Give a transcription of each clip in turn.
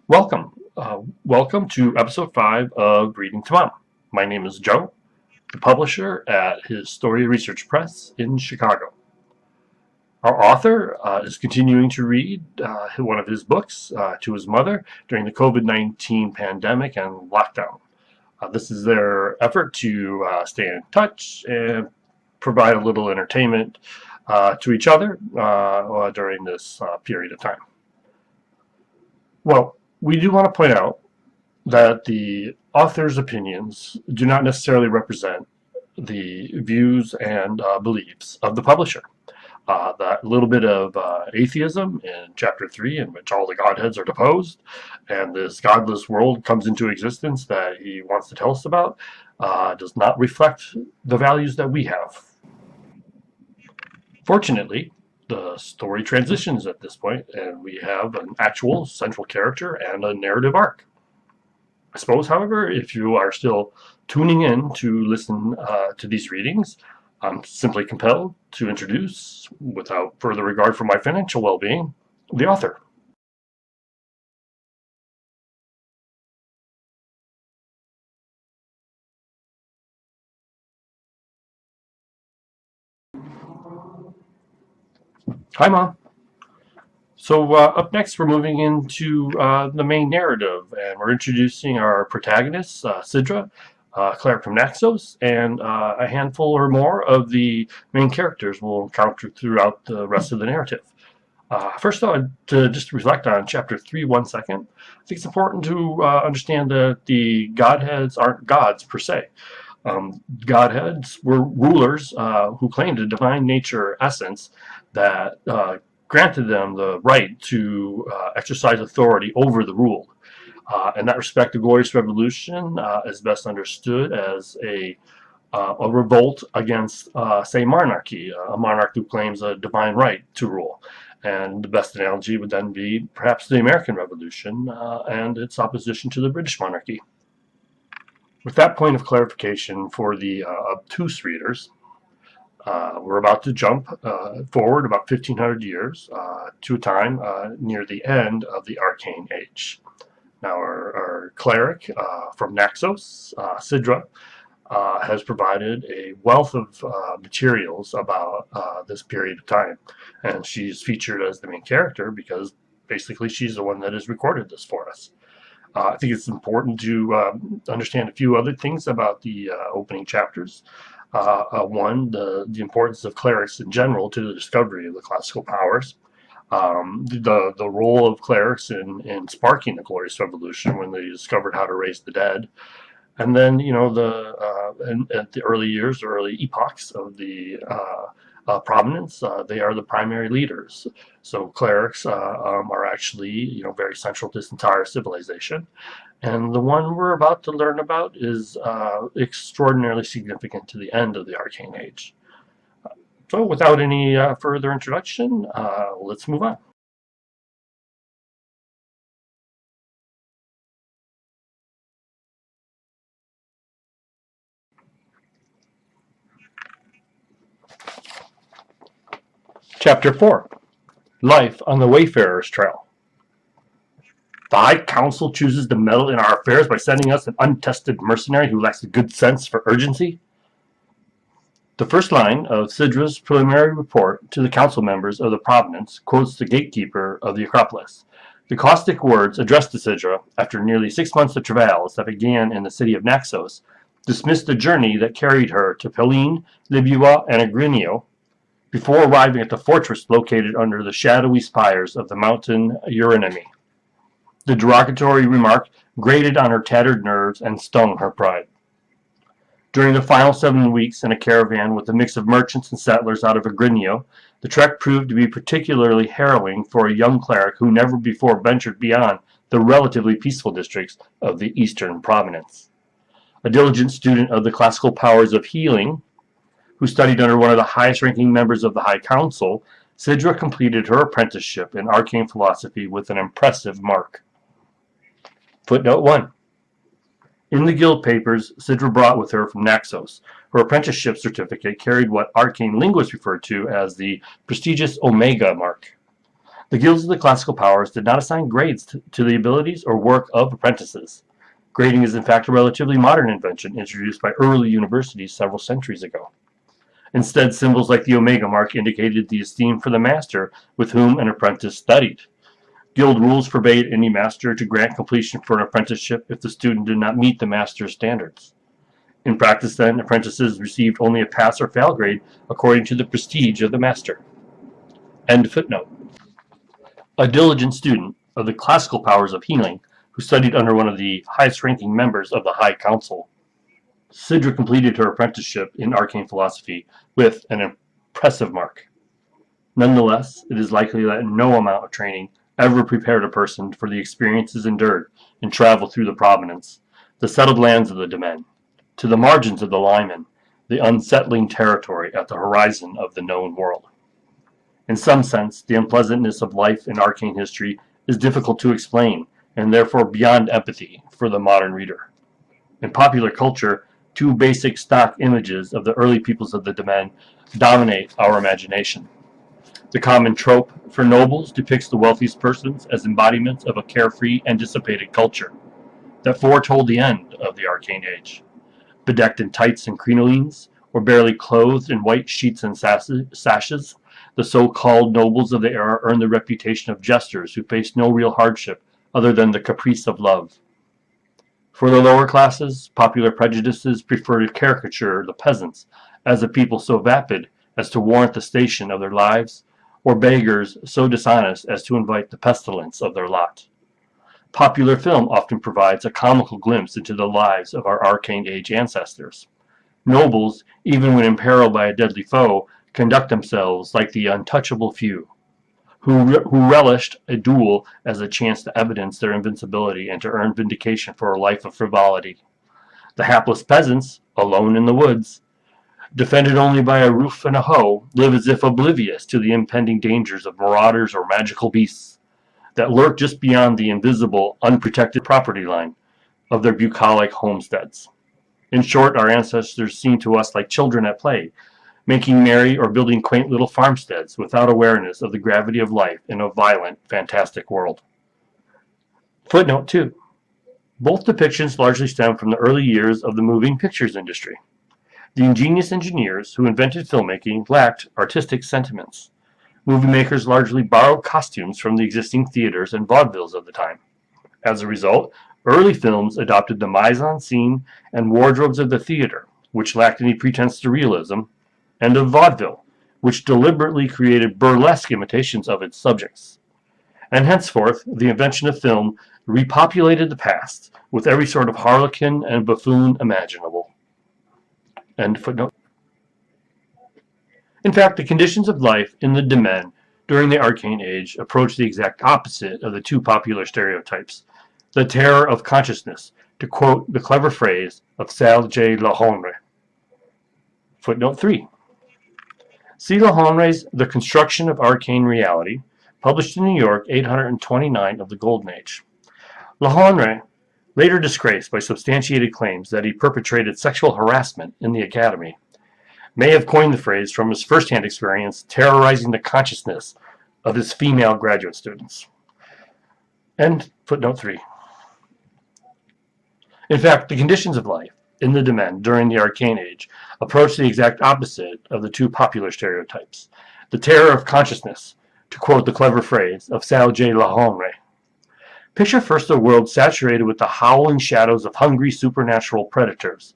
Welcome. Welcome to episode 5 of Reading to Mom. My name is Joe, the publisher at Historia Research Press in Chicago. Our author is continuing to read one of his books to his mother during the COVID-19 pandemic and lockdown. This is their effort to stay in touch and provide a little entertainment to each other during this period of time. Well, we do want to point out that the author's opinions do not necessarily represent the views and beliefs of the publisher. That little bit of atheism in chapter 3, in which all the godheads are deposed and this godless world comes into existence that he wants to tell us about, does not reflect the values that we have. Fortunately, the story transitions at this point, and we have an actual central character and a narrative arc. I suppose, however, if you are still tuning in to listen to these readings, I'm simply compelled to introduce, without further regard for my financial well-being, the author. Hi, Mom. So up next, we're moving into the main narrative, and we're introducing our protagonists, Sidra, cleric from Naxos, and a handful or more of the main characters we'll encounter throughout the rest of the narrative. First, though, to just reflect on chapter 3 1 second, I think it's important to understand that the godheads aren't gods per se. Godheads were rulers who claimed a divine nature essence that granted them the right to exercise authority over the ruled. In that respect, the Glorious Revolution is best understood as a revolt against, say, monarchy, a monarch who claims a divine right to rule. And the best analogy would then be perhaps the American Revolution and its opposition to the British monarchy. With that point of clarification for the obtuse readers, we're about to jump forward about 1,500 years to a time near the end of the Arcane Age. Now, our cleric from Naxos, Sidra, has provided a wealth of materials about this period of time, and she's featured as the main character because basically she's the one that has recorded this for us. I think it's important to understand a few other things about the opening chapters. One, the importance of clerics in general to the discovery of the classical powers. The role of clerics in sparking the Glorious Revolution when they discovered how to raise the dead. And then, you know, at the early years, or early epochs of the Provenance, they are the primary leaders. So clerics are actually, you know, very central to this entire civilization. And the one we're about to learn about is extraordinarily significant to the end of the Arcane Age. So without any further introduction, let's move on. Chapter 4. Life on the Wayfarer's Trail. The High Council chooses to meddle in our affairs by sending us an untested mercenary who lacks a good sense for urgency. The first line of Sidra's preliminary report to the council members of the Provenance quotes the gatekeeper of the Acropolis. The caustic words addressed to Sidra, after nearly 6 months of travails that began in the city of Naxos, dismissed the journey that carried her to Pellene, Libua, and Agrinio, before arriving at the fortress located under the shadowy spires of the mountain Eurynomy. The derogatory remark grated on her tattered nerves and stung her pride. During the final 7 weeks in a caravan with a mix of merchants and settlers out of Agrinio, the trek proved to be particularly harrowing for a young cleric who never before ventured beyond the relatively peaceful districts of the eastern Provenance. A diligent student of the classical powers of healing, who studied under one of the highest-ranking members of the High Council, Sidra completed her apprenticeship in arcane philosophy with an impressive mark. Footnote 1. In the guild papers Sidra brought with her from Naxos, her apprenticeship certificate carried what arcane linguists refer to as the prestigious Omega mark. The guilds of the classical powers did not assign grades to the abilities or work of apprentices. Grading is in fact a relatively modern invention introduced by early universities several centuries ago. Instead, symbols like the omega mark indicated the esteem for the master with whom an apprentice studied. Guild rules forbade any master to grant completion for an apprenticeship if the student did not meet the master's standards. In practice, then, apprentices received only a pass or fail grade according to the prestige of the master. End footnote. A diligent student of the classical powers of healing, who studied under one of the highest-ranking members of the High Council, Sidra completed her apprenticeship in arcane philosophy with an impressive mark. Nonetheless, it is likely that no amount of training ever prepared a person for the experiences endured in travel through the Provenance, the settled lands of the Domain, to the margins of the Lyman, the unsettling territory at the horizon of the known world. In some sense, the unpleasantness of life in arcane history is difficult to explain, and therefore beyond empathy for the modern reader. In popular culture, two basic stock images of the early peoples of the Domain dominate our imagination. The common trope for nobles depicts the wealthiest persons as embodiments of a carefree and dissipated culture that foretold the end of the Arcane Age. Bedecked in tights and crinolines, or barely clothed in white sheets and sashes, the so-called nobles of the era earned the reputation of jesters who faced no real hardship other than the caprice of love. For the lower classes, popular prejudices prefer to caricature the peasants as a people so vapid as to warrant the station of their lives, or beggars so dishonest as to invite the pestilence of their lot. Popular film often provides a comical glimpse into the lives of our Arcane Age ancestors. Nobles, even when imperiled by a deadly foe, conduct themselves like the untouchable few, who relished a duel as a chance to evidence their invincibility and to earn vindication for a life of frivolity. The hapless peasants, alone in the woods, defended only by a roof and a hoe, live as if oblivious to the impending dangers of marauders or magical beasts that lurk just beyond the invisible, unprotected property line of their bucolic homesteads. In short, our ancestors seem to us like children at play, making merry or building quaint little farmsteads without awareness of the gravity of life in a violent, fantastic world. Footnote 2. Both depictions largely stem from the early years of the moving pictures industry. The ingenious engineers who invented filmmaking lacked artistic sentiments. Movie makers largely borrowed costumes from the existing theaters and vaudevilles of the time. As a result, early films adopted the mise-en-scene and wardrobes of the theater, which lacked any pretense to realism, and of vaudeville, which deliberately created burlesque imitations of its subjects. And henceforth, the invention of film repopulated the past with every sort of harlequin and buffoon imaginable. End footnote. In fact, the conditions of life in the Domain during the Arcane Age approach the exact opposite of the two popular stereotypes. The terror of consciousness, to quote the clever phrase of Sal J. Lahonre. Footnote 3. C. Lahonre's The Construction of Arcane Reality, published in New York, 829 of the Golden Age. Lahonre, later disgraced by substantiated claims that he perpetrated sexual harassment in the academy, may have coined the phrase from his first-hand experience terrorizing the consciousness of his female graduate students. End footnote 3. In fact, the conditions of life in the Domain during the Arcane Age approach the exact opposite of the two popular stereotypes. The terror of consciousness, to quote the clever phrase of Sal J. Lahonre. Picture first a world saturated with the howling shadows of hungry supernatural predators,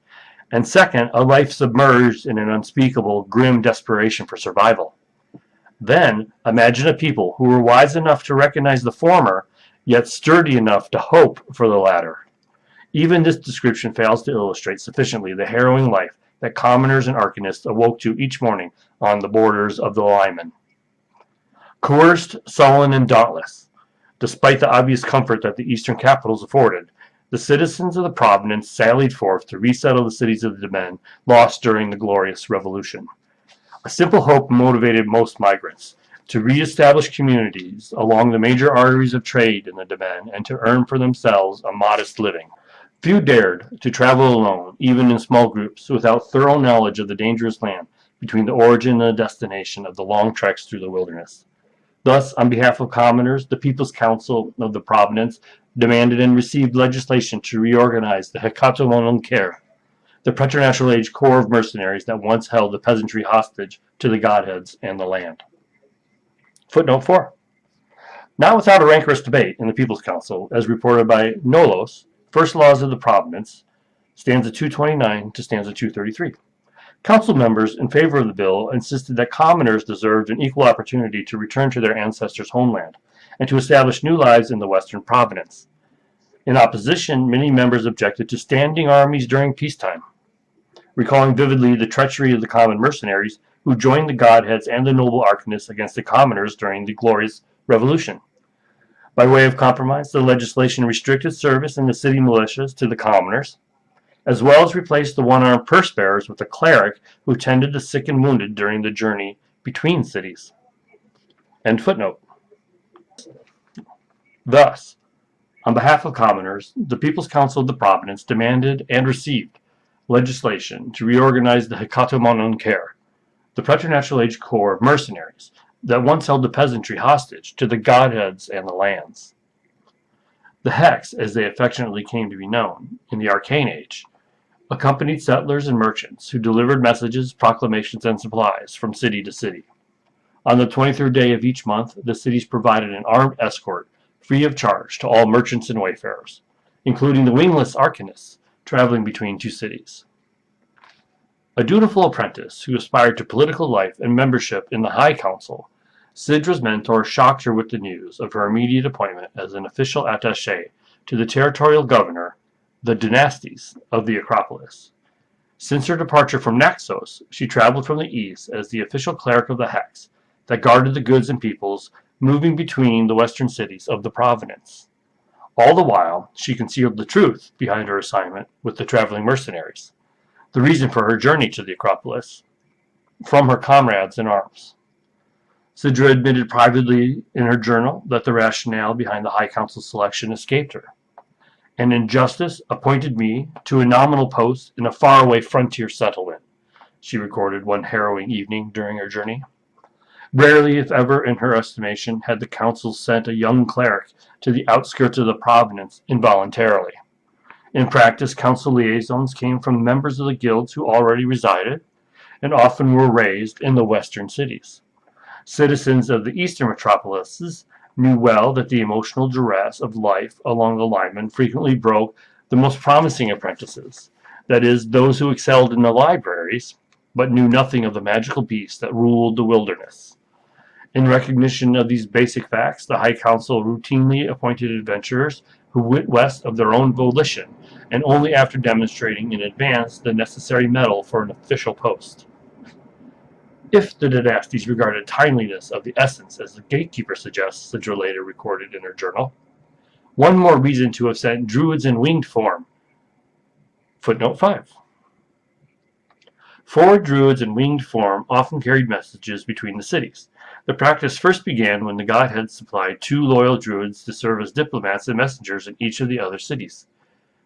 and second, a life submerged in an unspeakable, grim desperation for survival. Then, imagine a people who were wise enough to recognize the former, yet sturdy enough to hope for the latter. Even this description fails to illustrate sufficiently the harrowing life that commoners and arcanists awoke to each morning on the borders of the Lyman. Coerced, sullen, and dauntless, despite the obvious comfort that the eastern capitals afforded, the citizens of the Provenance sallied forth to resettle the cities of the Domain lost during the Glorious Revolution. A simple hope motivated most migrants to re-establish communities along the major arteries of trade in the Domain and to earn for themselves a modest living. Few dared to travel alone, even in small groups, without thorough knowledge of the dangerous land between the origin and the destination of the long treks through the wilderness. Thus, on behalf of commoners, the People's Council of the Provenance demanded and received legislation to reorganize the Hecatomononker, the preternatural age corps of mercenaries that once held the peasantry hostage to the godheads and the land. Footnote 4. Not without a rancorous debate in the People's Council, as reported by Nolos, First Laws of the Provenance, stanza 229 to stanza 233. Council members in favor of the bill insisted that commoners deserved an equal opportunity to return to their ancestors' homeland and to establish new lives in the Western Province. In opposition, many members objected to standing armies during peacetime, recalling vividly the treachery of the common mercenaries who joined the godheads and the noble arcanists against the commoners during the Glorious Revolution. By way of compromise, the legislation restricted service in the city militias to the commoners, as well as replaced the one-armed purse-bearers with a cleric who tended the sick and wounded during the journey between cities. End footnote. Thus, on behalf of commoners, the People's Council of the Province demanded and received legislation to reorganize the Hecatomononker, the preternatural age corps of mercenaries that once held the peasantry hostage to the godheads and the lands. The Hex, as they affectionately came to be known in the Arcane Age, accompanied settlers and merchants who delivered messages, proclamations, and supplies from city to city. On the 23rd day of each month, the cities provided an armed escort free of charge to all merchants and wayfarers, including the wingless arcanists traveling between two cities. A dutiful apprentice who aspired to political life and membership in the High Council, Sidra's mentor shocked her with the news of her immediate appointment as an official attaché to the territorial governor, the dynasties of the Acropolis. Since her departure from Naxos, she traveled from the east as the official cleric of the Hex that guarded the goods and peoples moving between the western cities of the Provenance. All the while, she concealed the truth behind her assignment with the traveling mercenaries, the reason for her journey to the Acropolis, from her comrades in arms. Sidra admitted privately in her journal that the rationale behind the High Council's selection escaped her. An injustice appointed me to a nominal post in a faraway frontier settlement, she recorded one harrowing evening during her journey. Rarely, if ever, in her estimation, had the council sent a young cleric to the outskirts of the Provenance involuntarily. In practice, council liaisons came from members of the guilds who already resided and often were raised in the western cities. Citizens of the eastern metropolises knew well that the emotional duress of life along the linemen frequently broke the most promising apprentices, that is, those who excelled in the libraries, but knew nothing of the magical beast that ruled the wilderness. In recognition of these basic facts, the High Council routinely appointed adventurers who went west of their own volition, and only after demonstrating in advance the necessary mettle for an official post. If the dynasties regarded timeliness of the essence as the gatekeeper suggests, Sidra later recorded in her journal, one more reason to have sent druids in winged form. Footnote 5. Forward druids in winged form often carried messages between the cities. The practice first began when the godheads supplied 2 loyal druids to serve as diplomats and messengers in each of the other cities.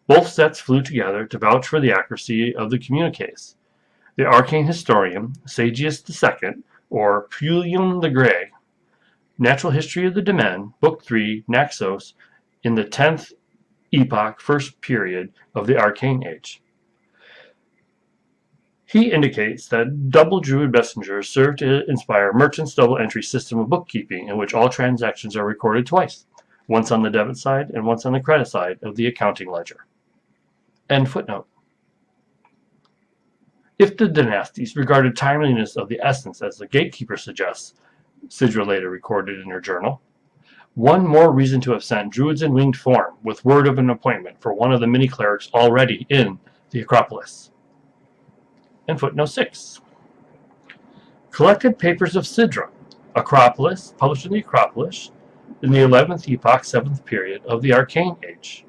Both sets flew together to vouch for the accuracy of the communiques. The arcane historian, Sagius II, or Pulium the Grey, Natural History of the Domain, Book 3, Naxos, in the 10th epoch, first period of the Arcane Age. He indicates that double druid messengers serve to inspire merchants' double-entry system of bookkeeping in which all transactions are recorded twice, once on the debit side and once on the credit side of the accounting ledger. End footnote. If the dynasties regarded timeliness of the essence as the gatekeeper suggests, Sidra later recorded in her journal, one more reason to have sent druids in winged form with word of an appointment for one of the mini-clerics already in the Acropolis. And footnote 6. Collected Papers of Sidra, Acropolis, published in the Acropolis, in the 11th epoch, 7th period of the Arcane Age.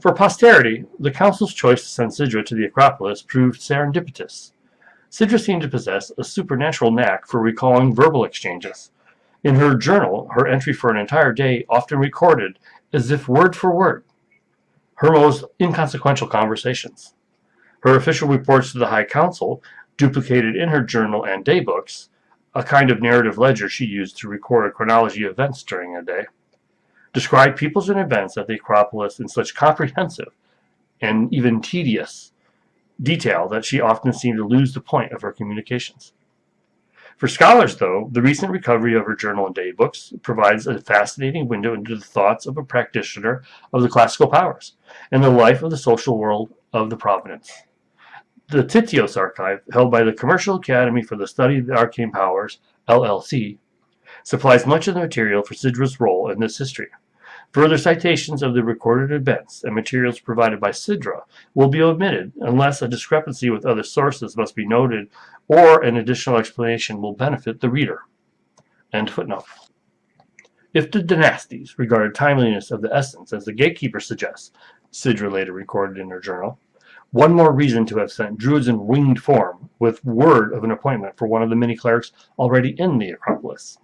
For posterity, the council's choice to send Sidra to the Acropolis proved serendipitous. Sidra seemed to possess a supernatural knack for recalling verbal exchanges. In her journal, her entry for an entire day often recorded, as if word for word, her most inconsequential conversations. Her official reports to the High Council, duplicated in her journal and daybooks, a kind of narrative ledger she used to record a chronology of events during a day, described peoples and events at the Acropolis in such comprehensive and even tedious detail that she often seemed to lose the point of her communications. For scholars, though, the recent recovery of her journal and daybooks provides a fascinating window into the thoughts of a practitioner of the classical powers and the life of the social world of the Provenance. The Titios Archive, held by the Commercial Academy for the Study of the Arcane Powers, LLC, supplies much of the material for Sidra's role in this history. Further citations of the recorded events and materials provided by Sidra will be omitted unless a discrepancy with other sources must be noted or an additional explanation will benefit the reader. End footnote. If the dynasties regarded timeliness of the essence as the gatekeeper suggests, Sidra later recorded in her journal, one more reason to have sent druids in winged form with word of an appointment for one of the many clerics already in the Acropolis.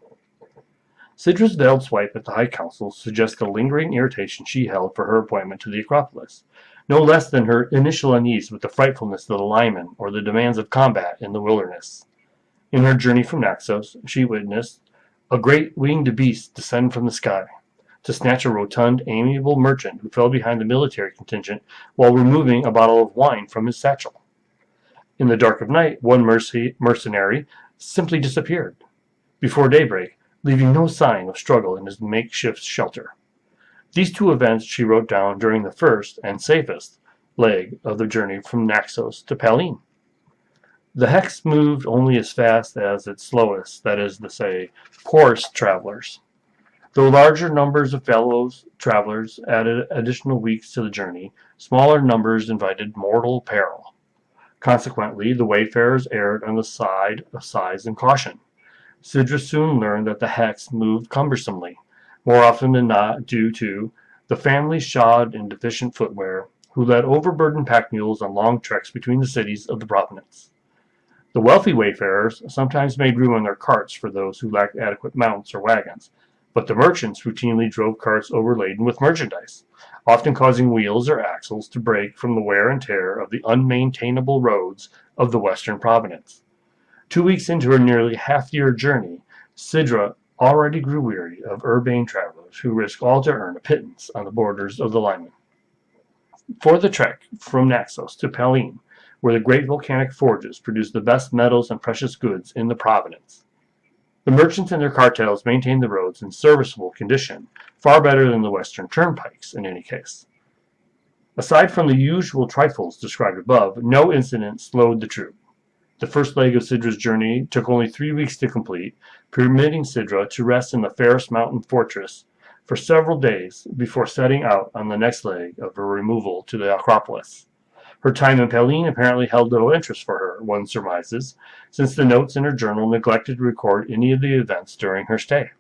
Sidra's veiled swipe at the High Council suggests the lingering irritation she held for her appointment to the Acropolis, no less than her initial unease with the frightfulness of the linemen or the demands of combat in the wilderness. In her journey from Naxos, she witnessed a great winged beast descend from the sky to snatch a rotund, amiable merchant who fell behind the military contingent while removing a bottle of wine from his satchel. In the dark of night, one mercenary simply disappeared before daybreak, leaving no sign of struggle in his makeshift shelter. These two events she wrote down during the first and safest leg of the journey from Naxos to Pallene. The hex moved only as fast as its slowest, that is to say, poorest travelers. Though larger numbers of fellow travelers added additional weeks to the journey, smaller numbers invited mortal peril. Consequently, the wayfarers erred on the side of size and caution. Sidra soon learned that the hex moved cumbersomely, more often than not due to the families shod in deficient footwear, who led overburdened pack mules on long treks between the cities of the Provenance. The wealthy wayfarers sometimes made room on their carts for those who lacked adequate mounts or wagons, but the merchants routinely drove carts overladen with merchandise, often causing wheels or axles to break from the wear and tear of the unmaintainable roads of the western Provenance. 2 weeks into her nearly half-year journey, Sidra already grew weary of urbane travelers who risk all to earn a pittance on the borders of the linemen. For the trek from Naxos to Pallene, where the great volcanic forges produced the best metals and precious goods in the Provenance, the merchants and their cartels maintained the roads in serviceable condition, far better than the western turnpikes in any case. Aside from the usual trifles described above, no incident slowed the troop. The first leg of Sidra's journey took only 3 weeks to complete, permitting Sidra to rest in the fairest mountain fortress for several days before setting out on the next leg of her removal to the Acropolis. Her time in Pallene apparently held little interest for her, one surmises, since the notes in her journal neglected to record any of the events during her stay.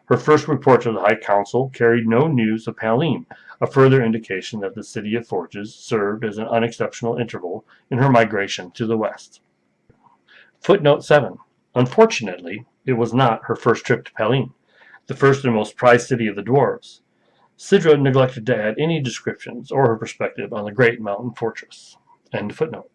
Her first report to the High Council carried no news of Pallene, a further indication that the City of Forges served as an unexceptional interval in her migration to the west. Footnote 7. Unfortunately, it was not her first trip to Pallene, the first and most prized city of the dwarves. Sidra neglected to add any descriptions or her perspective on the great mountain fortress. End footnote.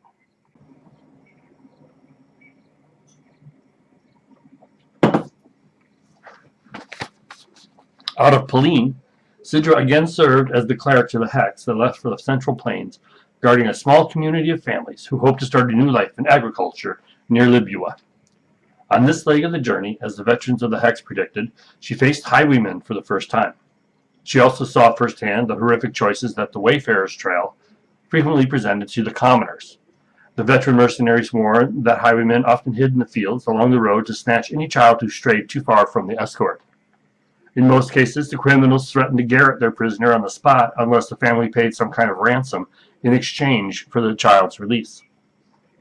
Out of Pallene, Sidra again served as the cleric to the hex that left for the Central Plains, guarding a small community of families who hoped to start a new life in agriculture near Libua. On this leg of the journey, as the veterans of the hex predicted, she faced highwaymen for the first time. She also saw firsthand the horrific choices that the Wayfarer's Trail frequently presented to the commoners. The veteran mercenaries warned that highwaymen often hid in the fields along the road to snatch any child who strayed too far from the escort. In most cases, the criminals threatened to garrote their prisoner on the spot unless the family paid some kind of ransom in exchange for the child's release.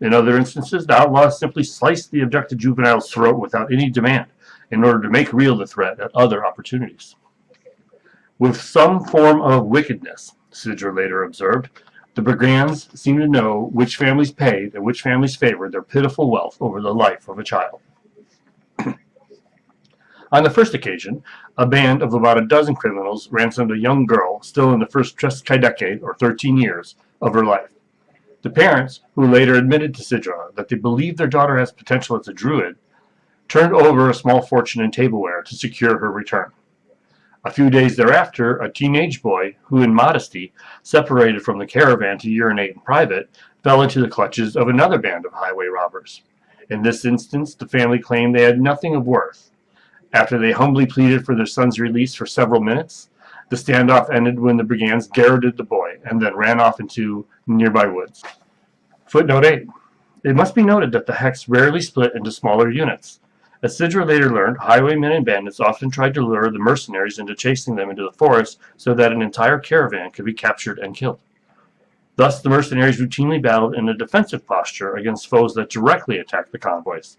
In other instances, the outlaws simply sliced the abducted juvenile's throat without any demand in order to make real the threat at other opportunities. With some form of wickedness, Sidra later observed, the brigands seemed to know which families paid and which families favored their pitiful wealth over the life of a child. On the first occasion, a band of about a dozen criminals ransomed a young girl still in the first decade, or 13 years, of her life. The parents, who later admitted to Sidra that they believed their daughter has potential as a druid, turned over a small fortune in tableware to secure her return. A few days thereafter, a teenage boy, who in modesty separated from the caravan to urinate in private, fell into the clutches of another band of highway robbers. In this instance, the family claimed they had nothing of worth. After they humbly pleaded for their son's release for several minutes, the standoff ended when the brigands garroted the boy and then ran off into nearby woods. Footnote 8. It must be noted that the hex rarely split into smaller units. As Sidra later learned, highwaymen and bandits often tried to lure the mercenaries into chasing them into the forest so that an entire caravan could be captured and killed. Thus, the mercenaries routinely battled in a defensive posture against foes that directly attacked the convoys.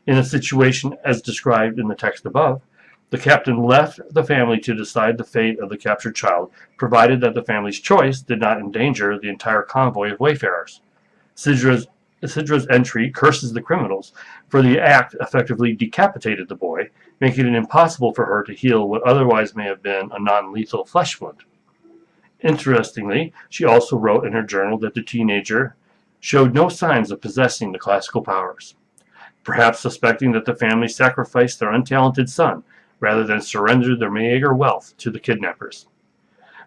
In a situation as described in the text above, the captain left the family to decide the fate of the captured child, provided that the family's choice did not endanger the entire convoy of wayfarers. Sidra's entry curses the criminals, for the act effectively decapitated the boy, making it impossible for her to heal what otherwise may have been a non-lethal flesh wound. Interestingly, she also wrote in her journal that the teenager showed no signs of possessing the classical powers, perhaps suspecting that the family sacrificed their untalented son rather than surrender their meager wealth to the kidnappers.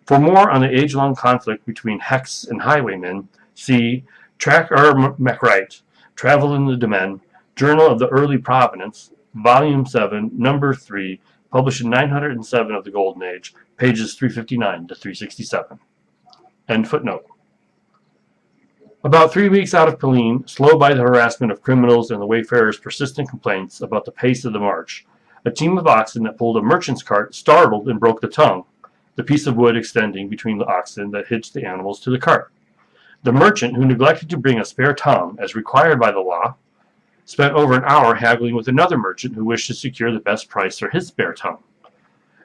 For more on the age-long conflict between Hex and highwaymen, see Track MacWright, Travel in the Domain, Journal of the Early Provenance, Volume 7, Number 3, published in 907 of the Golden Age, pages 359 to 367. End footnote. About 3 weeks out of Pelene, slowed by the harassment of criminals and the wayfarers' persistent complaints about the pace of the march, a team of oxen that pulled a merchant's cart startled and broke the tongue, the piece of wood extending between the oxen that hitched the animals to the cart. The merchant, who neglected to bring a spare tongue, as required by the law, spent over an hour haggling with another merchant who wished to secure the best price for his spare tongue.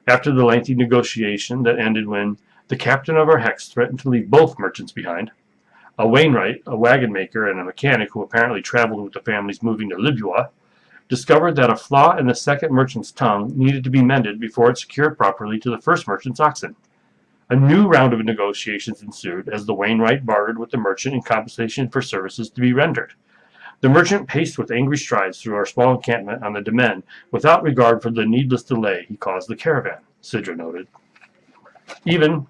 After the lengthy negotiation that ended when the captain of our hex threatened to leave both merchants behind, a Wainwright, a wagon maker, and a mechanic who apparently traveled with the families moving to Libya, discovered that a flaw in the second merchant's tongue needed to be mended before it secured properly to the first merchant's oxen. A new round of negotiations ensued as the Wainwright bartered with the merchant in compensation for services to be rendered. The merchant paced with angry strides through our small encampment on the domain without regard for the needless delay he caused the caravan, Sidra noted. Even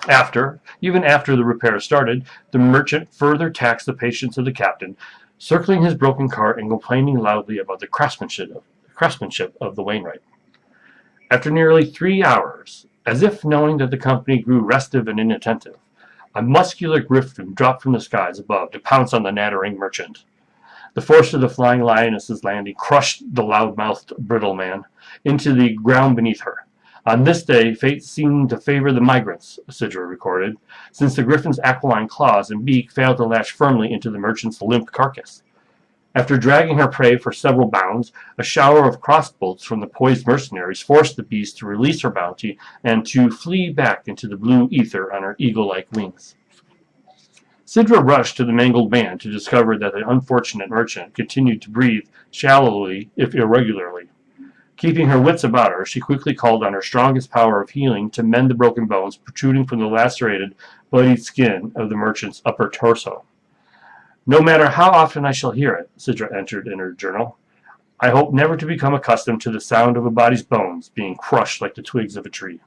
after the repair started, the merchant further taxed the patience of the captain, circling his broken cart and complaining loudly about the craftsmanship of the Wainwright. After nearly 3 hours, as if knowing that the company grew restive and inattentive, a muscular griffin dropped from the skies above to pounce on the nattering merchant. The force of the flying lioness's landing crushed the loud-mouthed brittle man into the ground beneath her. On this day, fate seemed to favor the migrants, Sidra recorded, since the griffin's aquiline claws and beak failed to latch firmly into the merchant's limp carcass. After dragging her prey for several bounds, a shower of crossbolts from the poised mercenaries forced the beast to release her bounty and to flee back into the blue ether on her eagle-like wings. Sidra rushed to the mangled man to discover that the unfortunate merchant continued to breathe shallowly, if irregularly. Keeping her wits about her, she quickly called on her strongest power of healing to mend the broken bones protruding from the lacerated, bloodied skin of the merchant's upper torso. No matter how often I shall hear it, Sidra entered in her journal, I hope never to become accustomed to the sound of a body's bones being crushed like the twigs of a tree.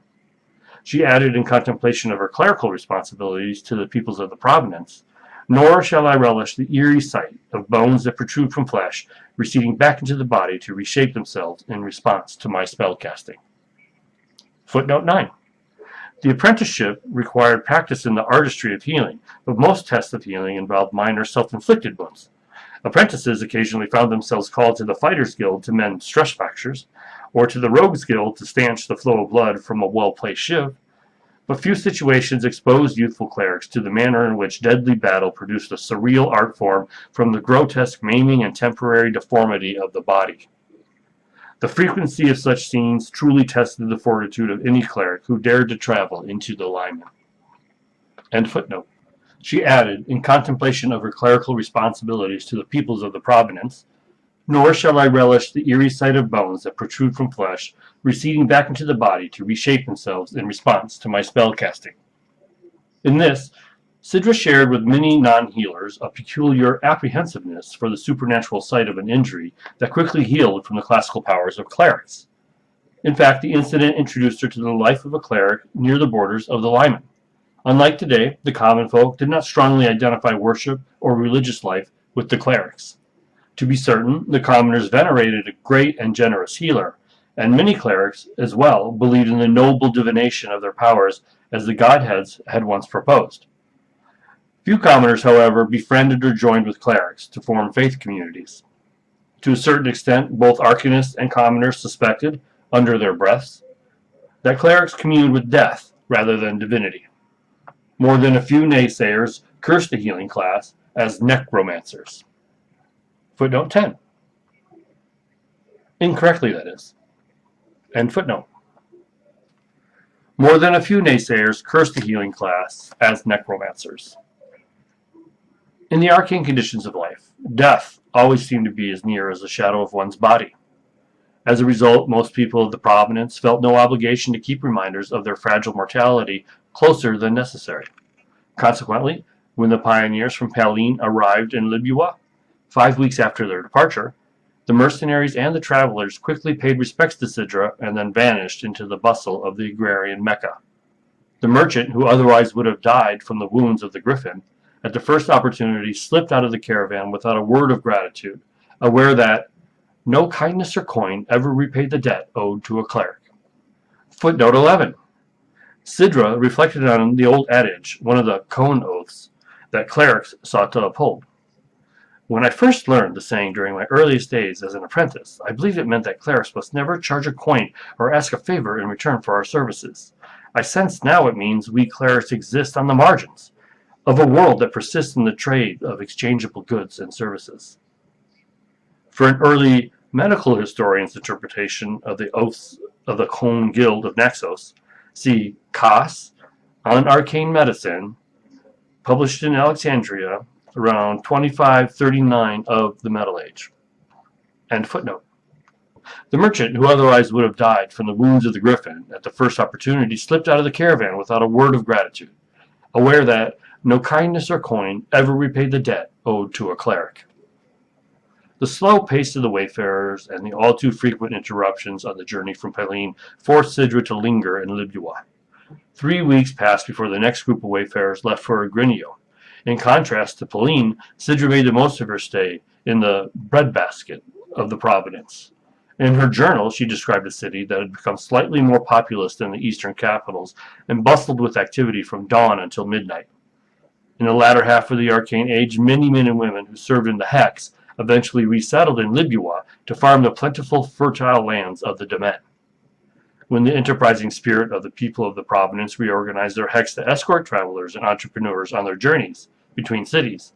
She added in contemplation of her clerical responsibilities to the peoples of the Provenance, nor shall I relish the eerie sight of bones that protrude from flesh, receding back into the body to reshape themselves in response to my spell casting. Footnote 9. The apprenticeship required practice in the artistry of healing, but most tests of healing involved minor self-inflicted wounds. Apprentices occasionally found themselves called to the Fighters Guild to mend stress fractures, or to the Rogues Guild to stanch the flow of blood from a well-placed shiv, but few situations exposed youthful clerics to the manner in which deadly battle produced a surreal art form from the grotesque maiming and temporary deformity of the body. The frequency of such scenes truly tested the fortitude of any cleric who dared to travel into the lineman. End footnote. She added, in contemplation of her clerical responsibilities to the peoples of the Provenance, nor shall I relish the eerie sight of bones that protrude from flesh, receding back into the body to reshape themselves in response to my spell casting. In this, Sidra shared with many non-healers a peculiar apprehensiveness for the supernatural site of an injury that quickly healed from the classical powers of clerics. In fact, the incident introduced her to the life of a cleric near the borders of the Lyman. Unlike today, the common folk did not strongly identify worship or religious life with the clerics. To be certain, the commoners venerated a great and generous healer, and many clerics, as well, believed in the noble divination of their powers as the godheads had once proposed. Few commoners, however, befriended or joined with clerics to form faith communities. To a certain extent, both arcanists and commoners suspected, under their breaths, that clerics communed with death rather than divinity. More than a few naysayers cursed the healing class as necromancers. Footnote 10. Incorrectly, that is. End footnote. More than a few naysayers cursed the healing class as necromancers. In the arcane conditions of life, death always seemed to be as near as the shadow of one's body. As a result, most people of the Provenance felt no obligation to keep reminders of their fragile mortality closer than necessary. Consequently, when the pioneers from Paline arrived in Libua, 5 weeks after their departure, the mercenaries and the travelers quickly paid respects to Sidra and then vanished into the bustle of the agrarian Mecca. The merchant, who otherwise would have died from the wounds of the griffin, at the first opportunity slipped out of the caravan without a word of gratitude, aware that no kindness or coin ever repaid the debt owed to a cleric. Footnote 11. Sidra reflected on the old adage, one of the Cone oaths, that clerics sought to uphold. When I first learned the saying during my earliest days as an apprentice, I believed it meant that clerics must never charge a coin or ask a favor in return for our services. I sense now it means we clerics exist on the margins of a world that persists in the trade of exchangeable goods and services. For an early medical historian's interpretation of the oaths of the Cone Guild of Naxos, see Cass on Arcane Medicine, published in Alexandria around 2539 of the Metal Age. End footnote. The merchant, who otherwise would have died from the wounds of the griffin, at the first opportunity slipped out of the caravan without a word of gratitude, aware that no kindness or coin ever repaid the debt owed to a cleric. The slow pace of the wayfarers and the all too frequent interruptions on the journey from Paline forced Sidra to linger in Libua. 3 weeks passed before the next group of wayfarers left for Agrinio. In contrast to Paline, Sidra made the most of her stay in the breadbasket of the Provenance. In her journal, she described a city that had become slightly more populous than the eastern capitals and bustled with activity from dawn until midnight. In the latter half of the Arcane Age, many men and women who served in the Hex eventually resettled in Libua to farm the plentiful, fertile lands of the Domain. When the enterprising spirit of the people of the Provenance reorganized their Hex to escort travelers and entrepreneurs on their journeys between cities,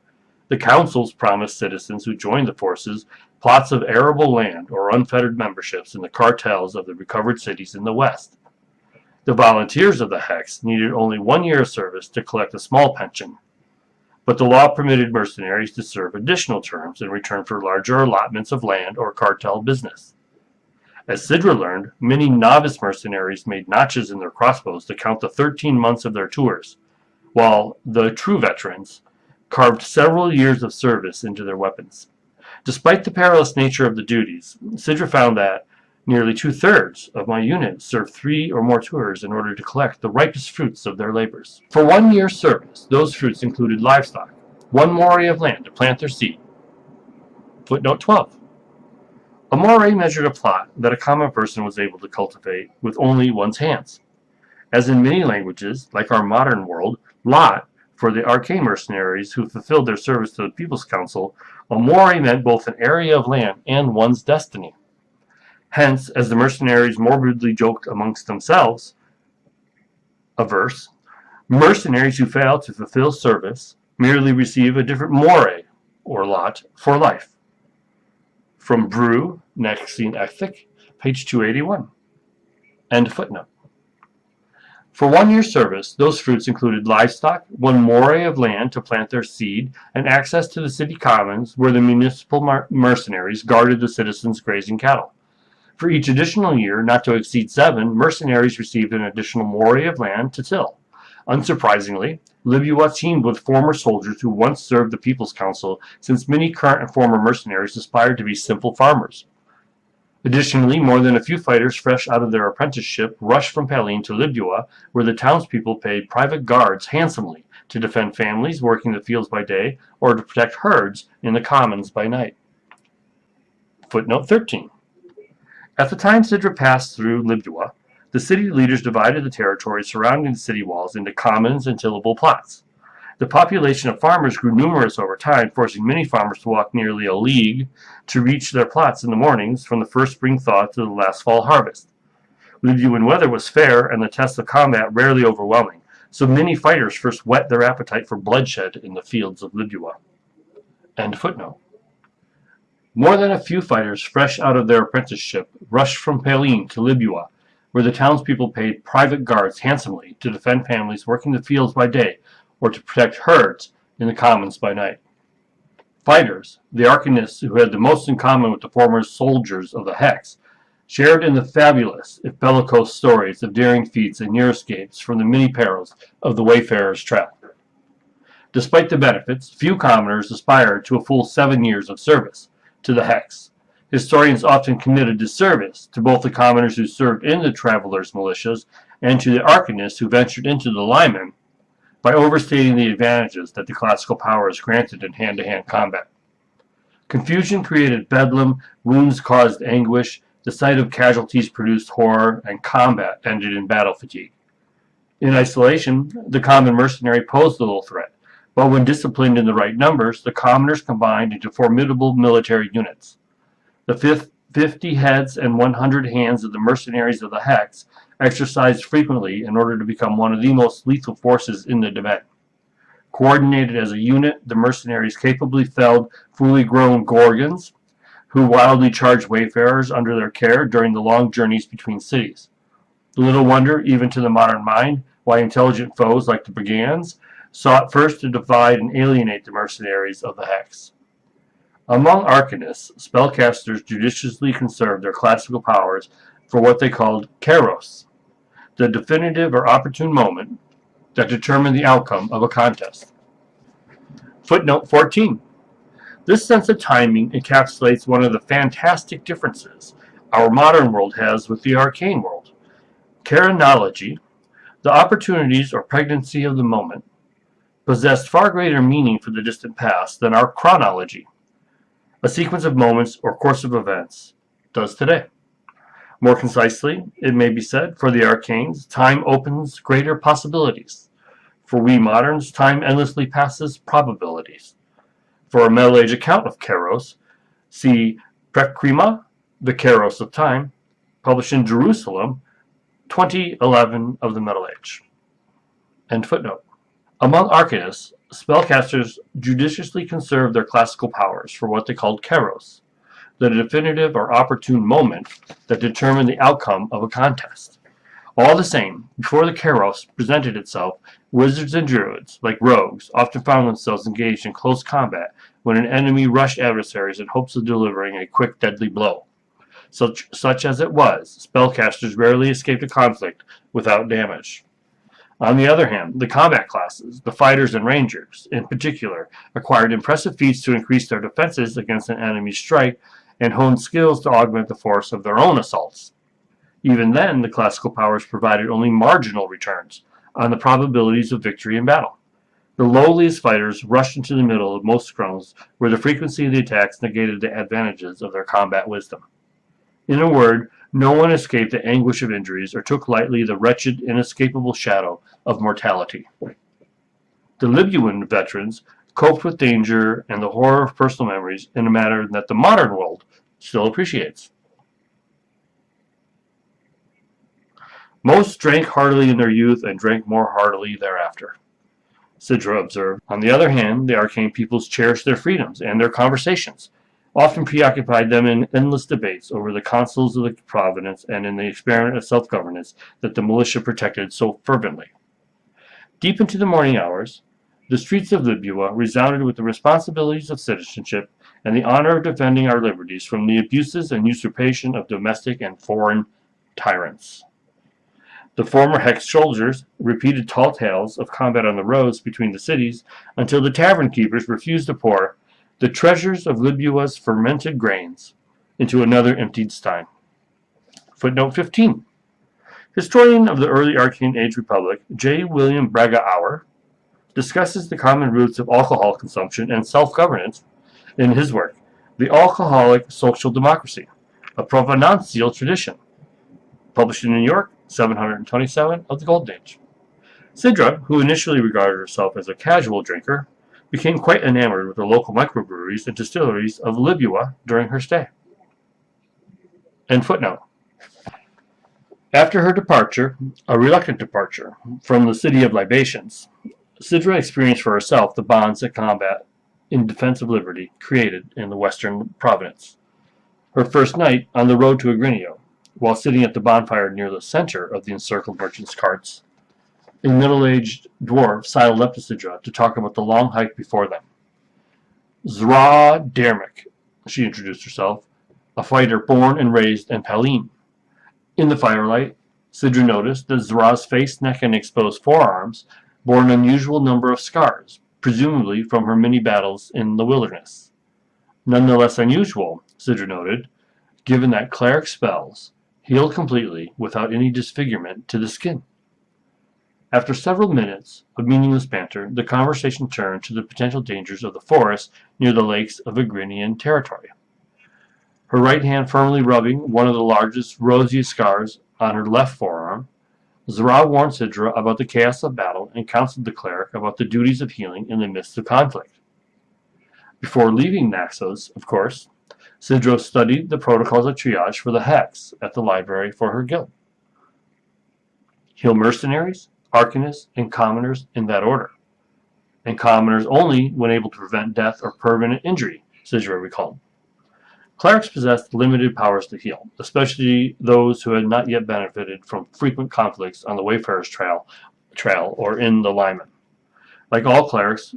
the councils promised citizens who joined the forces plots of arable land or unfettered memberships in the cartels of the recovered cities in the West. The volunteers of the Hex needed only 1 year of service to collect a small pension, but the law permitted mercenaries to serve additional terms in return for larger allotments of land or cartel business. As Sidra learned, many novice mercenaries made notches in their crossbows to count the 13 months of their tours, while the true veterans carved several years of service into their weapons. Despite the perilous nature of the duties, Sidra found that nearly 2/3 of my unit served 3 or more tours in order to collect the ripest fruits of their labors. For 1 year's service, those fruits included livestock, 1 moray of land to plant their seed. Footnote 12. A moray measured a plot that a common person was able to cultivate with only one's hands. As in many languages, like our modern world, lot, for the arcane mercenaries who fulfilled their service to the People's Council, a moray meant both an area of land and one's destiny. Hence, as the mercenaries morbidly joked amongst themselves, averse, mercenaries who fail to fulfill service merely receive a different moray, or lot, for life. From Brew, Nexine Ethic, page 281. End footnote. For 1 year's service, those fruits included livestock, 1 moray of land to plant their seed, and access to the city commons where the municipal mercenaries guarded the citizens' grazing cattle. For each additional year, not to exceed 7, mercenaries received an additional moray of land to till. Unsurprisingly, Libya teamed with former soldiers who once served the People's Council, since many current and former mercenaries aspired to be simple farmers. Additionally, more than a few fighters fresh out of their apprenticeship rushed from Palin to Libya, where the townspeople paid private guards handsomely to defend families working the fields by day or to protect herds in the commons by night. Footnote 13. At the time Sidra passed through Libya, the city leaders divided the territory surrounding the city walls into commons and tillable plots. The population of farmers grew numerous over time, forcing many farmers to walk nearly a league to reach their plots in the mornings from the first spring thaw to the last fall harvest. Libyan weather was fair and the tests of combat rarely overwhelming, so many fighters first whet their appetite for bloodshed in the fields of Libya. End footnote. More than a few fighters fresh out of their apprenticeship rushed from Palin to Libya, where the townspeople paid private guards handsomely to defend families working the fields by day or to protect herds in the commons by night. Fighters, the Arcanists who had the most in common with the former soldiers of the Hex, shared in the fabulous, if bellicose, stories of daring feats and near escapes from the many perils of the wayfarer's trail. Despite the benefits, few commoners aspired to a full 7 years of service to the Hex. Historians often committed disservice to both the commoners who served in the travelers' militias and to the Arcanists who ventured into the linemen by overstating the advantages that the classical powers granted in hand-to-hand combat. Confusion created bedlam, wounds caused anguish, the sight of casualties produced horror, and combat ended in battle fatigue. In isolation, the common mercenary posed little threat, but when disciplined in the right numbers, the commoners combined into formidable military units. The 50 heads and 100 hands of the mercenaries of the Hex exercised frequently in order to become one of the most lethal forces in the domain. Coordinated as a unit, the mercenaries capably felled fully grown gorgons, who wildly charged wayfarers under their care during the long journeys between cities. Little wonder, even to the modern mind, why intelligent foes like the brigands sought first to divide and alienate the mercenaries of the Hex. Among Arcanists, spellcasters judiciously conserved their classical powers for what they called kairos, the definitive or opportune moment that determined the outcome of a contest. Footnote 14. This sense of timing encapsulates one of the fantastic differences our modern world has with the arcane world. Chronology, the opportunities or pregnancy of the moment, possessed far greater meaning for the distant past than our chronology, a sequence of moments or course of events, does today. More concisely, it may be said, for the arcanes, time opens greater possibilities. For we moderns, time endlessly passes probabilities. For a Middle Age account of Kairos, see Prekrima, the Kairos of Time, published in Jerusalem, 2011 of the Middle Age. End footnote. Among Arcanists, spellcasters judiciously conserved their classical powers for what they called kairos, the definitive or opportune moment that determined the outcome of a contest. All the same, before the kairos presented itself, wizards and druids, like rogues, often found themselves engaged in close combat when an enemy rushed adversaries in hopes of delivering a quick, deadly blow. Such as it was, spellcasters rarely escaped a conflict without damage. On the other hand, the combat classes, the fighters and rangers, in particular, acquired impressive feats to increase their defenses against an enemy's strike and honed skills to augment the force of their own assaults. Even then, the classical powers provided only marginal returns on the probabilities of victory in battle. The lowliest fighters rushed into the middle of most scrums, where the frequency of the attacks negated the advantages of their combat wisdom. In a word, no one escaped the anguish of injuries or took lightly the wretched, inescapable shadow of mortality. The Libyan veterans coped with danger and the horror of personal memories in a manner that the modern world still appreciates. Most drank heartily in their youth and drank more heartily thereafter, Sidra observed. On the other hand, the arcane peoples cherished their freedoms and their conversations, often preoccupied them in endless debates over the councils of the Provenance and in the experiment of self-governance that the militia protected so fervently. Deep into the morning hours, the streets of Libya resounded with the responsibilities of citizenship and the honor of defending our liberties from the abuses and usurpation of domestic and foreign tyrants. The former Hex soldiers repeated tall tales of combat on the roads between the cities until the tavern keepers refused to pour the treasures of Libua's fermented grains into another emptied stein. Footnote 15. Historian of the early Arcane Age Republic, J. William Braga-Auer, discusses the common roots of alcohol consumption and self-governance in his work, The Alcoholic Social Democracy, a Provenancial Tradition, published in New York, 727 of the Golden Age. Sidra, who initially regarded herself as a casual drinker, became quite enamored with the local microbreweries and distilleries of Libua during her stay. End footnote. After her departure, a reluctant departure, from the city of libations, Sidra experienced for herself the bonds that combat in defense of liberty created in the western Provenance. Her first night on the road to Agrinio, while sitting at the bonfire near the center of the encircled merchants' carts, a middle-aged dwarf sidled up to Sidra to talk about the long hike before them. Zra Dermik, she introduced herself, a fighter born and raised in Paline. In the firelight, Sidra noticed that Zra's face, neck, and exposed forearms bore an unusual number of scars, presumably from her many battles in the wilderness. None the less unusual, Sidra noted, given that cleric spells healed completely without any disfigurement to the skin. After several minutes of meaningless banter, the conversation turned to the potential dangers of the forest near the lakes of Agrinian territory. Her right hand firmly rubbing one of the largest, rosiest scars on her left forearm, Zra warned Sidra about the chaos of battle and counseled the cleric about the duties of healing in the midst of conflict. Before leaving Naxos, of course, Sidra studied the protocols of triage for the Hex at the library for her guild. Heal mercenaries, arcanists, and commoners in that order, and commoners only when able to prevent death or permanent injury, Sidra recalled. Clerics possessed limited powers to heal, especially those who had not yet benefited from frequent conflicts on the Wayfarer's Trail or in the Lyman. Like all clerics,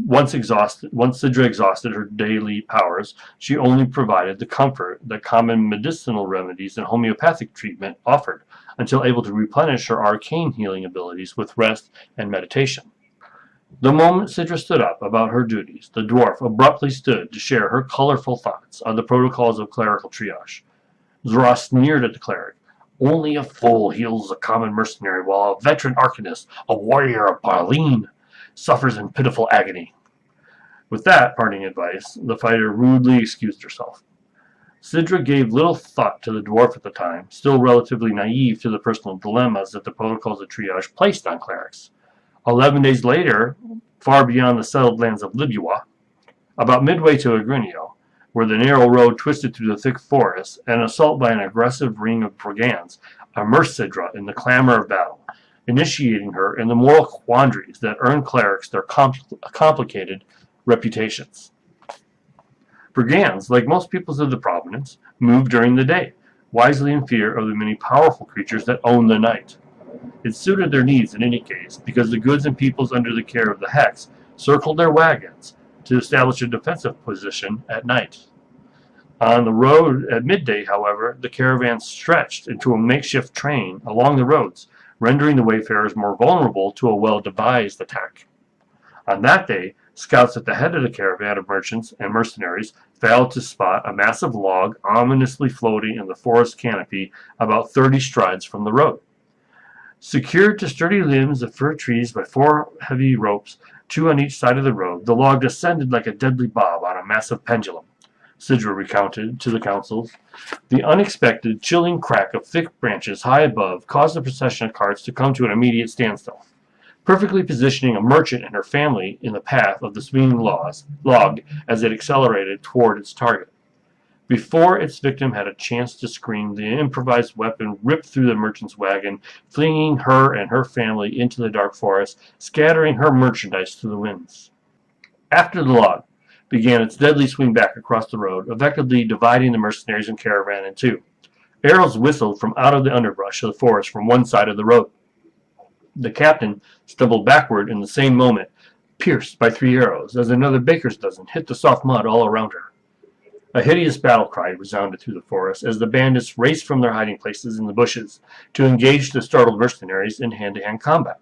once Sidra exhausted her daily powers, she only provided the comfort that common medicinal remedies and homeopathic treatment offered, until able to replenish her arcane healing abilities with rest and meditation. The moment Sidra stood up about her duties, the dwarf abruptly stood to share her colorful thoughts on the protocols of clerical triage. Zra sneered at the cleric. Only a fool heals a common mercenary, while a veteran arcanist, a warrior of Paline, suffers in pitiful agony. With that parting advice, the fighter rudely excused herself. Sidra gave little thought to the dwarf at the time, still relatively naive to the personal dilemmas that the protocols of triage placed on clerics. 11 days later, far beyond the settled lands of Libua, about midway to Agrinio, where the narrow road twisted through the thick forest, an assault by an aggressive ring of brigands immersed Sidra in the clamor of battle, initiating her in the moral quandaries that earned clerics their complicated reputations. Brigands, like most peoples of the Provenance, moved during the day, wisely in fear of the many powerful creatures that own the night. It suited their needs in any case, because the goods and peoples under the care of the Hex circled their wagons to establish a defensive position at night. On the road at midday, however, the caravan stretched into a makeshift train along the roads, rendering the wayfarers more vulnerable to a well-devised attack. On that day, scouts at the head of the caravan of merchants and mercenaries failed to spot a massive log ominously floating in the forest canopy about 30 strides from the road. Secured to sturdy limbs of fir trees by 4 heavy ropes, 2 on each side of the road, the log descended like a deadly bob on a massive pendulum. Sidra recounted to the councils. The unexpected, chilling crack of thick branches high above caused the procession of carts to come to an immediate standstill, perfectly positioning a merchant and her family in the path of the swinging log as it accelerated toward its target. Before its victim had a chance to scream, the improvised weapon ripped through the merchant's wagon, flinging her and her family into the dark forest, scattering her merchandise to the winds. After the log began its deadly swing back across the road, effectively dividing the mercenaries and caravan in two. Arrows whistled from out of the underbrush of the forest from one side of the road. The captain stumbled backward in the same moment, pierced by 3 arrows, as another baker's dozen hit the soft mud all around her. A hideous battle cry resounded through the forest as the bandits raced from their hiding places in the bushes to engage the startled mercenaries in hand-to-hand combat.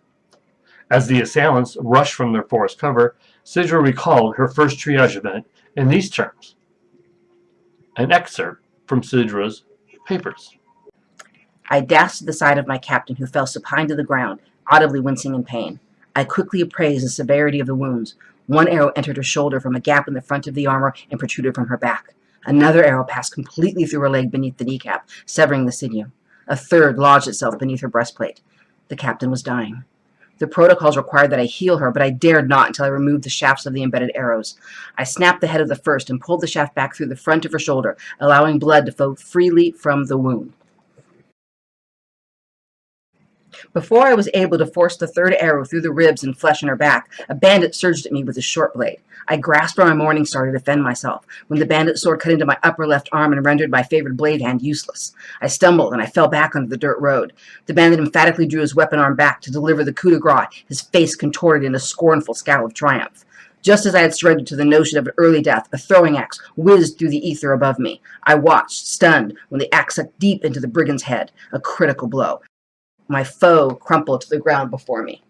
As the assailants rushed from their forest cover, Sidra recalled her first triage event in these terms. An excerpt from Sidra's papers. I dashed to the side of my captain, who fell supine to the ground, audibly wincing in pain. I quickly appraised the severity of the wounds. One arrow entered her shoulder from a gap in the front of the armor and protruded from her back. Another arrow passed completely through her leg beneath the kneecap, severing the sinew. A third lodged itself beneath her breastplate. The captain was dying. The protocols required that I heal her, but I dared not until I removed the shafts of the embedded arrows. I snapped the head of the first and pulled the shaft back through the front of her shoulder, allowing blood to flow freely from the wound. Before I was able to force the third arrow through the ribs and flesh in her back, a bandit surged at me with his short blade. I grasped for my morning star to defend myself, when the bandit's sword cut into my upper left arm and rendered my favorite blade hand useless. I stumbled and I fell back onto the dirt road. The bandit emphatically drew his weapon arm back to deliver the coup de grace, his face contorted in a scornful scowl of triumph. Just as I had surrendered to the notion of an early death, a throwing axe whizzed through the ether above me. I watched, stunned, when the axe sucked deep into the brigand's head, a critical blow. My foe crumpled to the ground before me.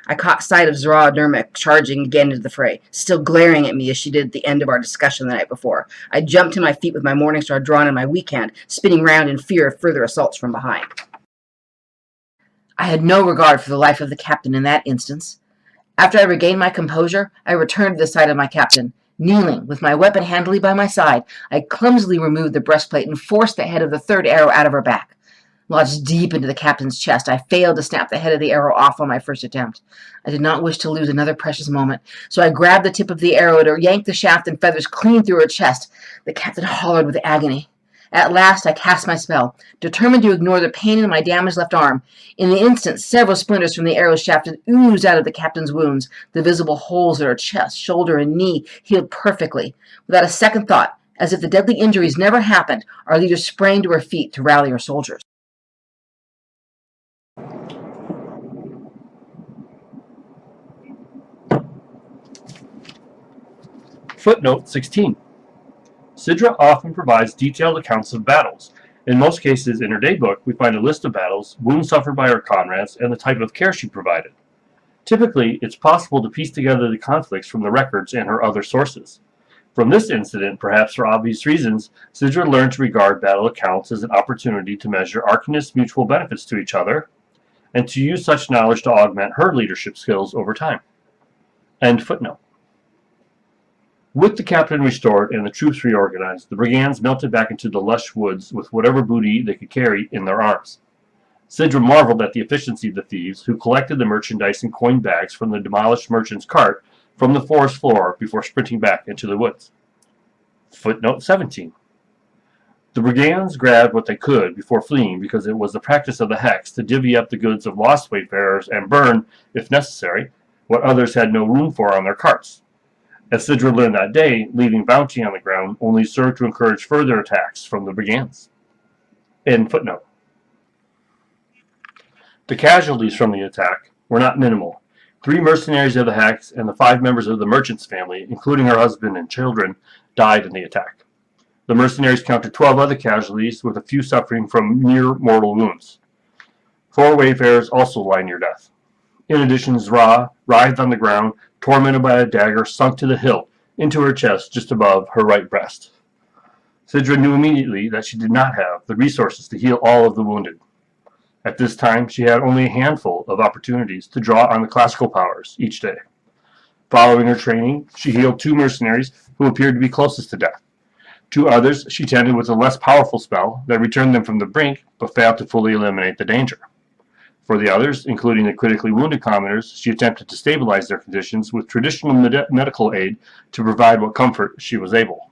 I caught sight of Zara Dermick charging again into the fray, still glaring at me as she did at the end of our discussion the night before. I jumped to my feet with my morning star drawn in my weak hand, spinning round in fear of further assaults from behind. I had no regard for the life of the captain in that instance. After I regained my composure, I returned to the side of my captain. Kneeling, with my weapon handily by my side, I clumsily removed the breastplate and forced the head of the third arrow out of her back. Lodged deep into the captain's chest, I failed to snap the head of the arrow off on my first attempt. I did not wish to lose another precious moment, so I grabbed the tip of the arrow to yank the shaft and feathers clean through her chest. The captain hollered with agony. At last I cast my spell, determined to ignore the pain in my damaged left arm. In the instant, several splinters from the arrow shaft had oozed out of the captain's wounds. The visible holes in her chest, shoulder, and knee healed perfectly. Without a second thought, as if the deadly injuries never happened, our leader sprang to her feet to rally her soldiers. Footnote 16. Sidra often provides detailed accounts of battles. In most cases in her daybook, we find a list of battles, wounds suffered by her comrades, and the type of care she provided. Typically, it's possible to piece together the conflicts from the records and her other sources. From this incident, perhaps for obvious reasons, Sidra learned to regard battle accounts as an opportunity to measure Arcanists' mutual benefits to each other, and to use such knowledge to augment her leadership skills over time. End footnote. With the captain restored and the troops reorganized, the brigands melted back into the lush woods with whatever booty they could carry in their arms. Sidra marveled at the efficiency of the thieves, who collected the merchandise in coin bags from the demolished merchant's cart from the forest floor before sprinting back into the woods. Footnote 17. The brigands grabbed what they could before fleeing because it was the practice of the Hex to divvy up the goods of lost wayfarers and burn, if necessary, what others had no room for on their carts. As Sidra learned that day, leaving bounty on the ground only served to encourage further attacks from the brigands. End footnote. The casualties from the attack were not minimal. 3 mercenaries of the Hex and the 5 members of the merchant's family, including her husband and children, died in the attack. The mercenaries counted 12 other casualties, with a few suffering from near mortal wounds. 4 wayfarers also lie near death. In addition, Zra writhed on the ground, tormented by a dagger sunk to the hilt into her chest just above her right breast. Sidra knew immediately that she did not have the resources to heal all of the wounded. At this time, she had only a handful of opportunities to draw on the classical powers each day. Following her training, she healed 2 mercenaries who appeared to be closest to death. 2 others she tended with a less powerful spell that returned them from the brink, but failed to fully eliminate the danger. For the others, including the critically wounded commoners, she attempted to stabilize their conditions with traditional medical aid to provide what comfort she was able.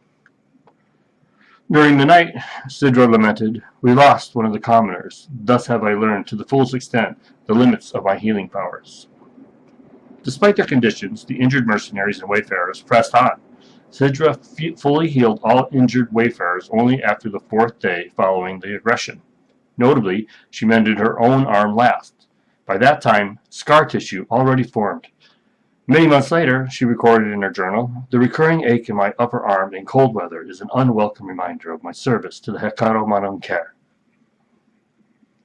During the night, Sidra lamented, "We lost one of the commoners. Thus have I learned to the fullest extent the limits of my healing powers." Despite their conditions, the injured mercenaries and wayfarers pressed on. Sidra fully healed all injured wayfarers only after the 4th day following the aggression. Notably, she mended her own arm last. By that time, scar tissue already formed. Many months later, she recorded in her journal, "The recurring ache in my upper arm in cold weather is an unwelcome reminder of my service to the Hekaro Manum care."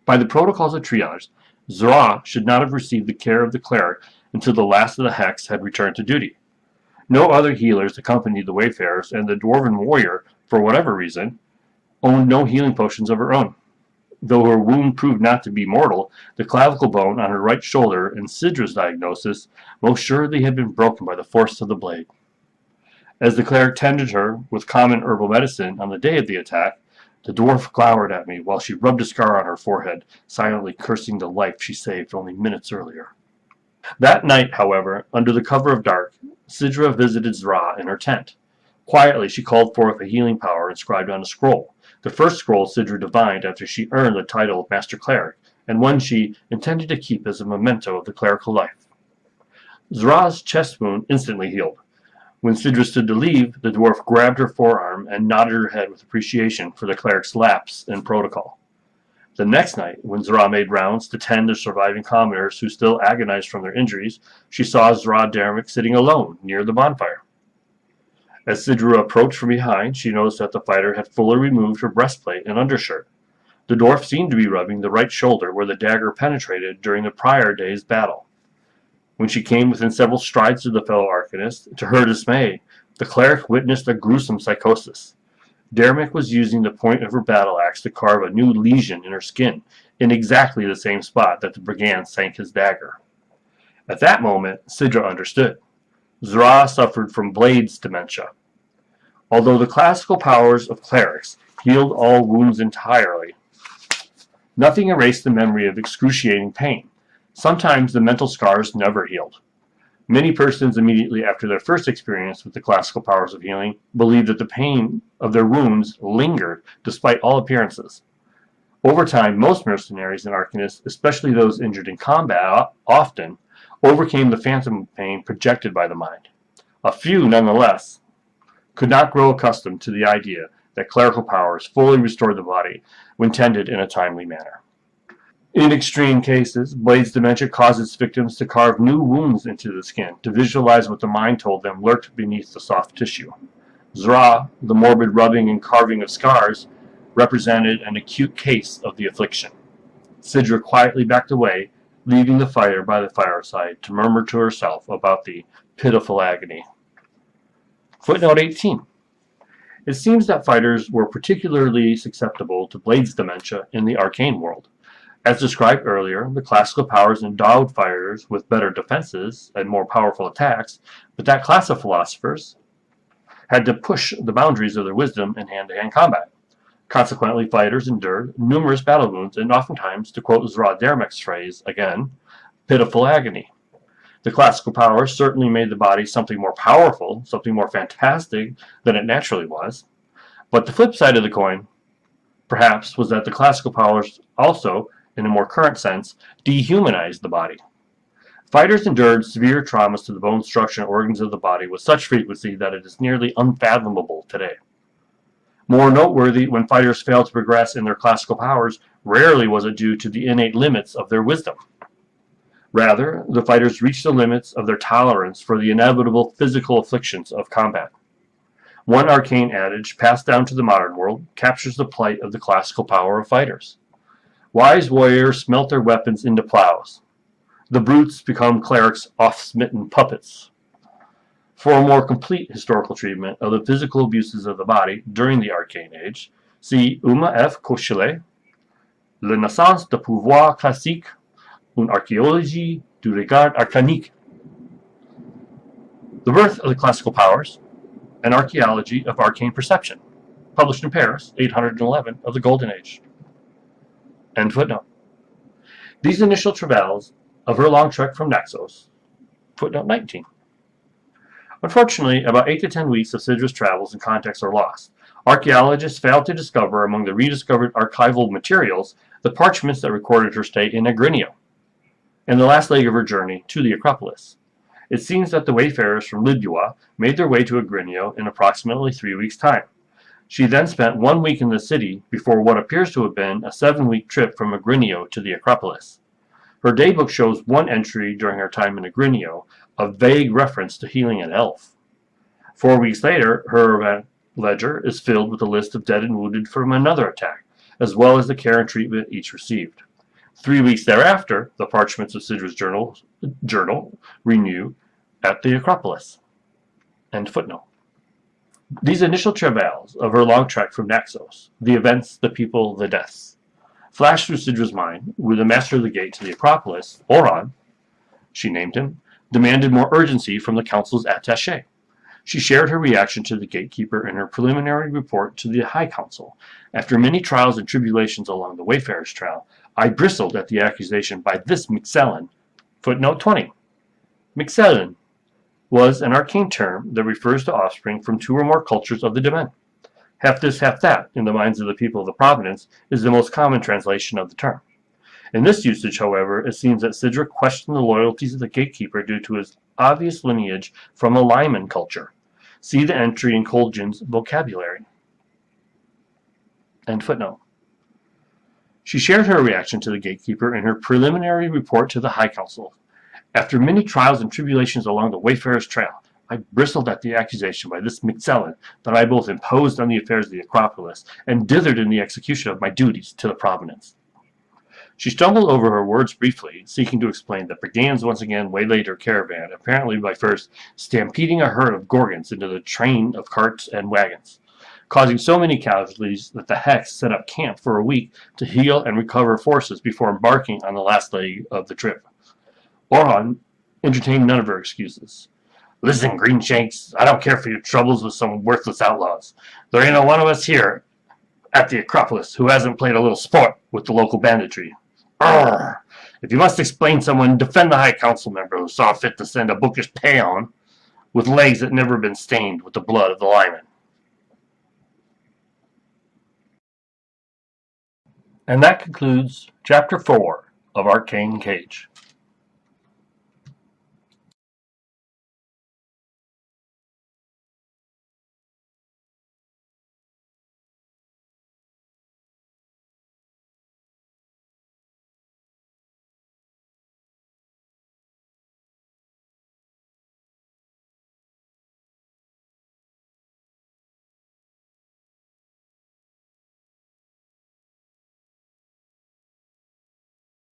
By the protocols of triage, Zra should not have received the care of the cleric until the last of the Hex had returned to duty. No other healers accompanied the Wayfarers, and the Dwarven warrior, for whatever reason, owned no healing potions of her own. Though her wound proved not to be mortal, the clavicle bone on her right shoulder, in Sidra's diagnosis, most surely had been broken by the force of the blade. As the cleric tended her with common herbal medicine on the day of the attack, the dwarf glowered at me while she rubbed a scar on her forehead, silently cursing the life she saved only minutes earlier. That night, however, under the cover of dark, Sidra visited Zra in her tent. Quietly, she called forth a healing power inscribed on a scroll. The first scroll Sidra divined after she earned the title of Master Cleric, and one she intended to keep as a memento of the clerical life. Zra's chest wound instantly healed. When Sidra stood to leave, the dwarf grabbed her forearm and nodded her head with appreciation for the cleric's lapse in protocol. The next night, when Zra made rounds to tend the surviving commoners who still agonized from their injuries, she saw Zra Dermik sitting alone near the bonfire. As Sidra approached from behind, she noticed that the fighter had fully removed her breastplate and undershirt. The dwarf seemed to be rubbing the right shoulder where the dagger penetrated during the prior day's battle. When she came within several strides of the fellow arcanist, to her dismay, the cleric witnessed a gruesome psychosis. Dermik was using the point of her battle axe to carve a new lesion in her skin, in exactly the same spot that the brigand sank his dagger. At that moment, Sidra understood. Zra suffered from Blade's dementia. Although the classical powers of clerics healed all wounds entirely, nothing erased the memory of excruciating pain. Sometimes the mental scars never healed. Many persons immediately after their first experience with the classical powers of healing believed that the pain of their wounds lingered despite all appearances. Over time, most mercenaries and arcanists, especially those injured in combat, often overcame the phantom pain projected by the mind. A few, nonetheless, could not grow accustomed to the idea that clerical powers fully restored the body when tended in a timely manner. In extreme cases, Blade's dementia caused its victims to carve new wounds into the skin to visualize what the mind told them lurked beneath the soft tissue. Zra, the morbid rubbing and carving of scars, represented an acute case of the affliction. Sidra quietly backed away, leaving the fighter by the fireside to murmur to herself about the pitiful agony. Footnote 18. It seems that fighters were particularly susceptible to Blade's dementia in the arcane world. As described earlier, the classical powers endowed fighters with better defenses and more powerful attacks, but that class of philosophers had to push the boundaries of their wisdom in hand-to-hand combat. Consequently, fighters endured numerous battle wounds and oftentimes, to quote Zra Dermik's phrase again, pitiful agony. The classical powers certainly made the body something more powerful, something more fantastic than it naturally was. But the flip side of the coin, perhaps, was that the classical powers also, in a more current sense, dehumanized the body. Fighters endured severe traumas to the bone structure and organs of the body with such frequency that it is nearly unfathomable today. More noteworthy, when fighters failed to progress in their classical powers, rarely was it due to the innate limits of their wisdom. Rather, the fighters reached the limits of their tolerance for the inevitable physical afflictions of combat. One arcane adage, passed down to the modern world, captures the plight of the classical power of fighters. Wise warriors smelt their weapons into plows. The brutes become clerics' oft-smitten puppets. For a more complete historical treatment of the physical abuses of the body during the Arcane Age, see Uma F. Kochelet, La naissance du pouvoir classique, une archéologie du regard arcanique. The Birth of the Classical Powers, an Archaeology of Arcane Perception, published in Paris, 811 of the Golden Age. End footnote. These initial travails of her long trek from Naxos. Footnote 19. Unfortunately, about 8 to 10 weeks of Sidra's travels and contacts are lost. Archaeologists failed to discover among the rediscovered archival materials the parchments that recorded her stay in Agrinio, and the last leg of her journey to the Acropolis. It seems that the wayfarers from Libya made their way to Agrinio in approximately 3 weeks' time. She then spent 1 week in the city before what appears to have been a 7-week trip from Agrinio to the Acropolis. Her daybook shows one entry during her time in Agrinio, a vague reference to healing an elf. 4 weeks later, her event ledger is filled with a list of dead and wounded from another attack, as well as the care and treatment each received. 3 weeks thereafter, the parchments of Sidra's journal renew at the Acropolis. End footnote. These initial travails of her long trek from Naxos, the events, the people, the deaths, flashed through Sidra's mind, with the master of the gate to the Acropolis, Oron, she named him, demanded more urgency from the council's attaché. She shared her reaction to the gatekeeper in her preliminary report to the High Council. After many trials and tribulations along the Wayfarer's Trail, I bristled at the accusation by this Mixellen. Footnote 20. Mixellen was an arcane term that refers to offspring from 2 or more cultures of the domain. Half this, half that, in the minds of the people of the Provenance, is the most common translation of the term. In this usage, however, it seems that Sidra questioned the loyalties of the gatekeeper due to his obvious lineage from a Lyman culture. See the entry in Colgin's vocabulary. End footnote. She shared her reaction to the gatekeeper in her preliminary report to the High Council. After many trials and tribulations along the Wayfarer's Trail, I bristled at the accusation by this Mixellen that I both imposed on the affairs of the Acropolis and dithered in the execution of my duties to the Provenance. She stumbled over her words briefly, seeking to explain that brigands once again waylaid her caravan, apparently by first stampeding a herd of Gorgons into the train of carts and wagons, causing so many casualties that the Hex set up camp for a week to heal and recover forces before embarking on the last leg of the trip. Oron entertained none of her excuses. Listen, Greenshanks, I don't care for your troubles with some worthless outlaws. There ain't a one of us here at the Acropolis who hasn't played a little sport with the local banditry. Arrgh! If you must explain someone, defend the High Council member who saw fit to send a bookish peon with legs that never been stained with the blood of the Lyman. And that concludes Chapter 4 of Arcane Cage.